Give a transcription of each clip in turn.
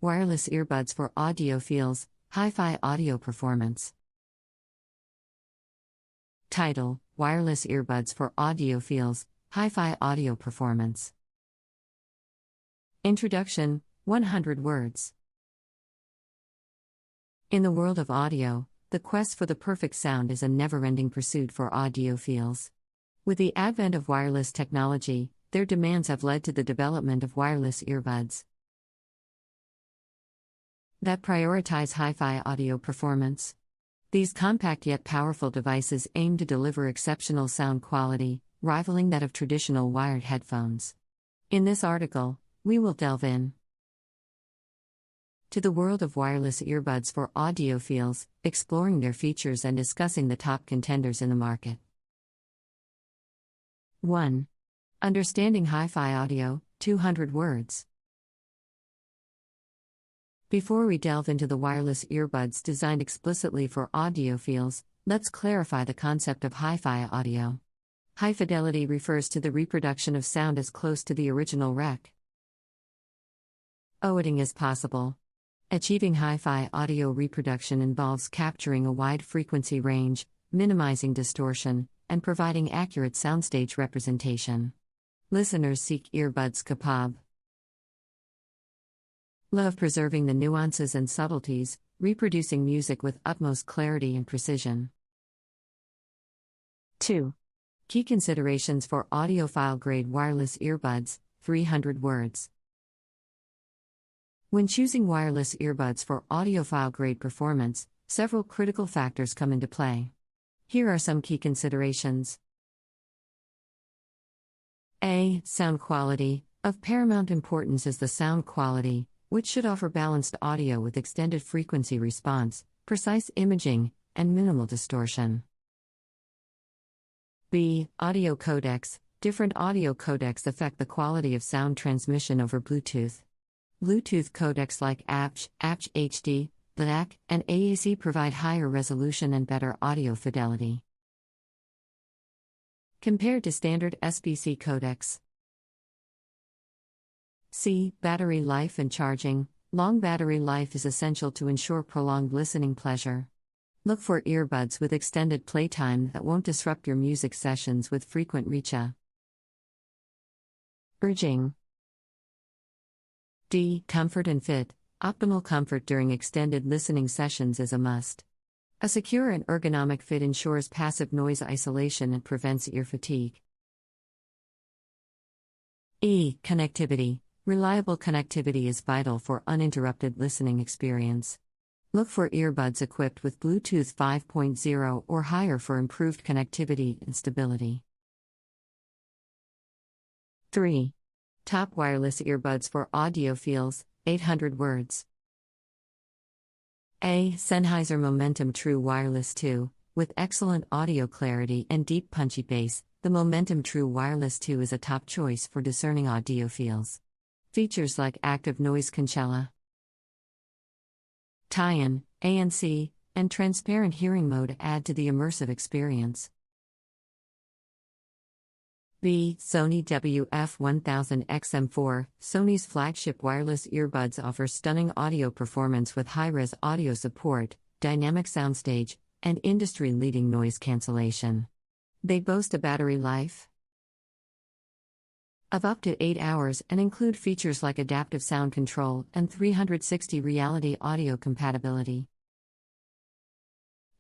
Wireless earbuds for audiophiles, hi-fi audio performance. Title: Wireless earbuds for audiophiles, hi-fi audio performance. Introduction: 100 words. In the world of audio, the quest for the perfect sound is a never-ending pursuit for audiophiles. With the advent of wireless technology, their demands have led to the development of wireless earbuds that prioritize hi-fi audio performance. These compact yet powerful devices aim to deliver exceptional sound quality, rivaling that of traditional wired headphones. In this article, we will delve in to the world of wireless earbuds for audiophiles, exploring their features and discussing the top contenders in the market. 1. Understanding hi-fi audio, 200 words. Before we delve into the wireless earbuds designed explicitly for audiophiles, let's clarify the concept of hi-fi audio. High fidelity refers to the reproduction of sound as close to the original rec. Auditing is possible. Achieving hi-fi audio reproduction involves capturing a wide frequency range, minimizing distortion, and providing accurate soundstage representation. Listeners seek earbuds capable of preserving the nuances and subtleties, reproducing music with utmost clarity and precision. 2. Key considerations for audiophile-grade wireless earbuds, 300 words. When choosing wireless earbuds for audiophile-grade performance, several critical factors come into play. Here are some key considerations. A. Sound quality. Of paramount importance is the sound quality, which should offer balanced audio with extended frequency response, precise imaging, and minimal distortion. B. Audio codecs. Different audio codecs affect the quality of sound transmission over Bluetooth. Bluetooth codecs like APJ, HD, DAC, and AAC provide higher resolution and better audio fidelity compared to standard SBC codecs. C. Battery life and charging. Long battery life is essential to ensure prolonged listening pleasure. Look for earbuds with extended playtime that won't disrupt your music sessions with frequent recharging. D. Comfort and fit. Optimal comfort during extended listening sessions is a must. A secure and ergonomic fit ensures passive noise isolation and prevents ear fatigue. E. Connectivity. Reliable connectivity is vital for uninterrupted listening experience. Look for earbuds equipped with Bluetooth 5.0 or higher for improved connectivity and stability. 3. Top wireless earbuds for audiophiles, 800 words. A. Sennheiser Momentum True Wireless 2. With excellent audio clarity and deep punchy bass, the Momentum True Wireless 2 is a top choice for discerning audiophiles. Features like active noise cancellation, tie-in, ANC, and transparent hearing mode add to the immersive experience. B. Sony WF-1000XM4. Sony's flagship wireless earbuds offer stunning audio performance with high-res audio support, dynamic soundstage, and industry-leading noise cancellation. They boast a battery life of up to 8 hours and include features like adaptive sound control and 360 reality audio compatibility.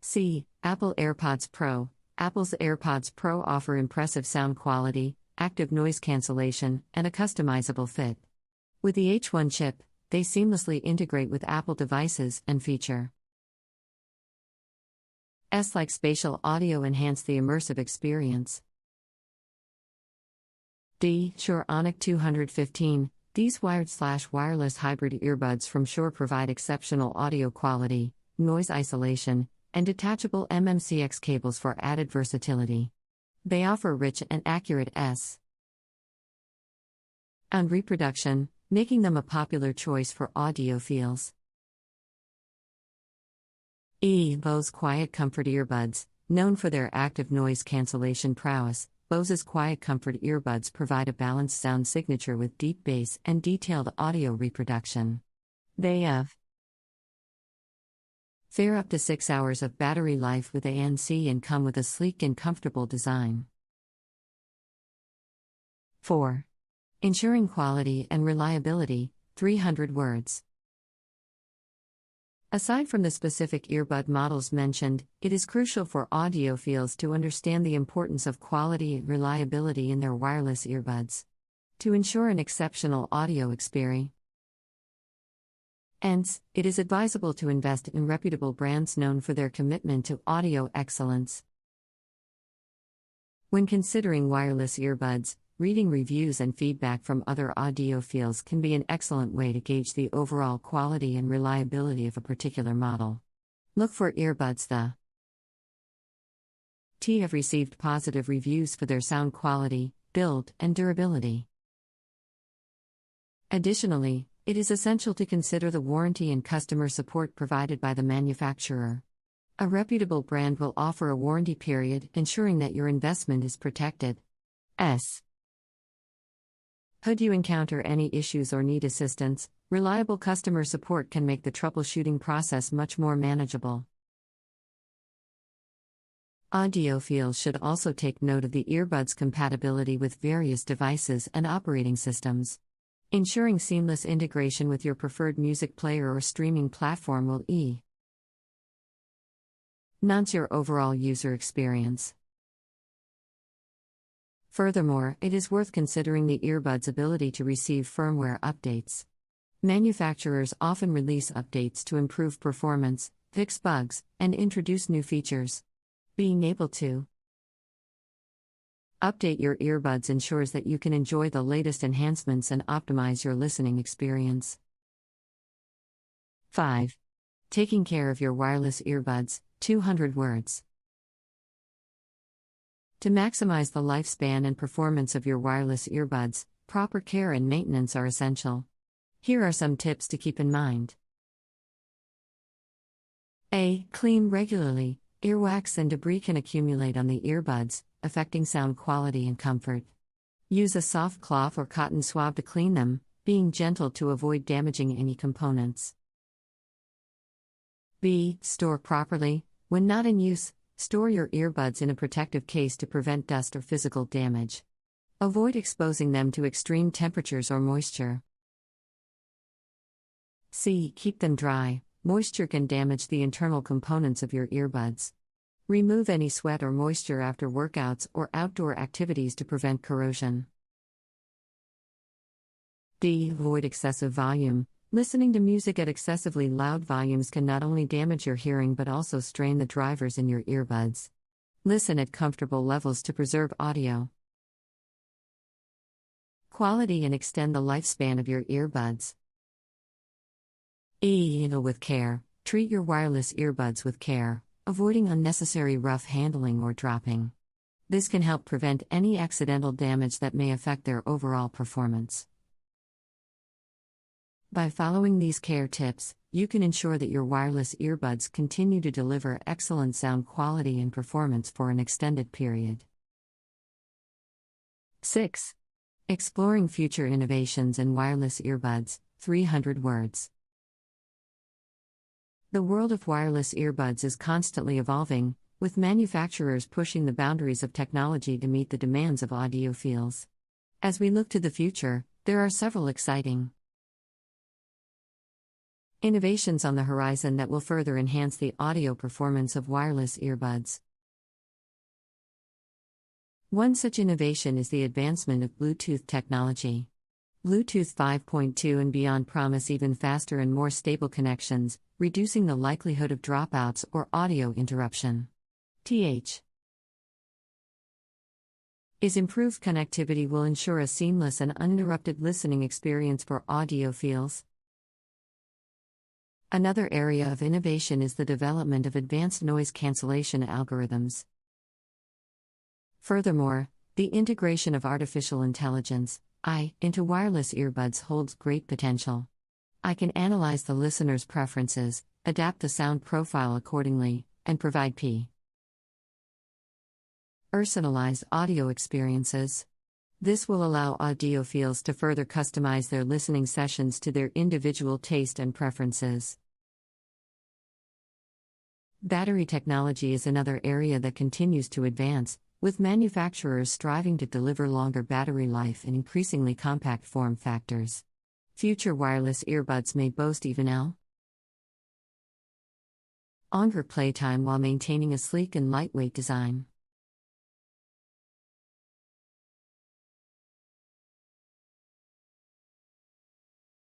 C. Apple AirPods Pro. Apple's AirPods Pro offer impressive sound quality, active noise cancellation, and a customizable fit. With the H1 chip, they seamlessly integrate with Apple devices and feature S-like spatial audio enhance the immersive experience. D. Shure Onyx 215. These wired/wireless hybrid earbuds from Shure provide exceptional audio quality, noise isolation, and detachable MMCX cables for added versatility. They offer rich and accurate sound reproduction, making them a popular choice for audiophiles. E. Bose Quiet Comfort Earbuds. Known for their active noise cancellation prowess, Bose's Quiet Comfort earbuds provide a balanced sound signature with deep bass and detailed audio reproduction. They have fare up to 6 hours of battery life with ANC and come with a sleek and comfortable design. 4. Ensuring quality and reliability, 300 words. Aside from the specific earbud models mentioned, it is crucial for audiophiles to understand the importance of quality and reliability in their wireless earbuds to ensure an exceptional audio experience. Hence, it is advisable to invest in reputable brands known for their commitment to audio excellence. When considering wireless earbuds, reading reviews and feedback from other audiophiles can be an excellent way to gauge the overall quality and reliability of a particular model. Look for earbuds that have received positive reviews for their sound quality, build, and durability. Additionally, it is essential to consider the warranty and customer support provided by the manufacturer. A reputable brand will offer a warranty period, ensuring that your investment is protected. Should you encounter any issues or need assistance, reliable customer support can make the troubleshooting process much more manageable. Audiophiles should also take note of the earbud's compatibility with various devices and operating systems. Ensuring seamless integration with your preferred music player or streaming platform will enhance your overall user experience. Furthermore, it is worth considering the earbud's ability to receive firmware updates. Manufacturers often release updates to improve performance, fix bugs, and introduce new features. Being able to update your earbuds ensures that you can enjoy the latest enhancements and optimize your listening experience. 5. Taking care of your wireless earbuds, 200 words. To maximize the lifespan and performance of your wireless earbuds, proper care and maintenance are essential. Here are some tips to keep in mind. A. Clean regularly. Earwax and debris can accumulate on the earbuds, affecting sound quality and comfort. Use a soft cloth or cotton swab to clean them, being gentle to avoid damaging any components. B. Store properly. When not in use, store your earbuds in a protective case to prevent dust or physical damage. Avoid exposing them to extreme temperatures or moisture. C. Keep them dry. Moisture can damage the internal components of your earbuds. Remove any sweat or moisture after workouts or outdoor activities to prevent corrosion. D. Avoid excessive volume. Listening to music at excessively loud volumes can not only damage your hearing but also strain the drivers in your earbuds. Listen at comfortable levels to preserve audio quality and extend the lifespan of your earbuds. E. Handle with care. Treat your wireless earbuds with care, avoiding unnecessary rough handling or dropping. This can help prevent any accidental damage that may affect their overall performance. By following these care tips, you can ensure that your wireless earbuds continue to deliver excellent sound quality and performance for an extended period. 6. Exploring future innovations in wireless earbuds, 300 words. The world of wireless earbuds is constantly evolving, with manufacturers pushing the boundaries of technology to meet the demands of audiophiles. As we look to the future, there are several exciting innovations on the horizon that will further enhance the audio performance of wireless earbuds. One such innovation is the advancement of Bluetooth technology. Bluetooth 5.2 and beyond promise even faster and more stable connections, reducing the likelihood of dropouts or audio interruption. Improved connectivity will ensure a seamless and uninterrupted listening experience for audiophiles. Another area of innovation is the development of advanced noise cancellation algorithms. Furthermore, the integration of artificial intelligence, AI, into wireless earbuds holds great potential. AI can analyze the listener's preferences, adapt the sound profile accordingly, and provide personalized audio experiences. This will allow audiophiles to further customize their listening sessions to their individual taste and preferences. Battery technology is another area that continues to advance, with manufacturers striving to deliver longer battery life and increasingly compact form factors. Future wireless earbuds may boast even longer playtime while maintaining a sleek and lightweight design.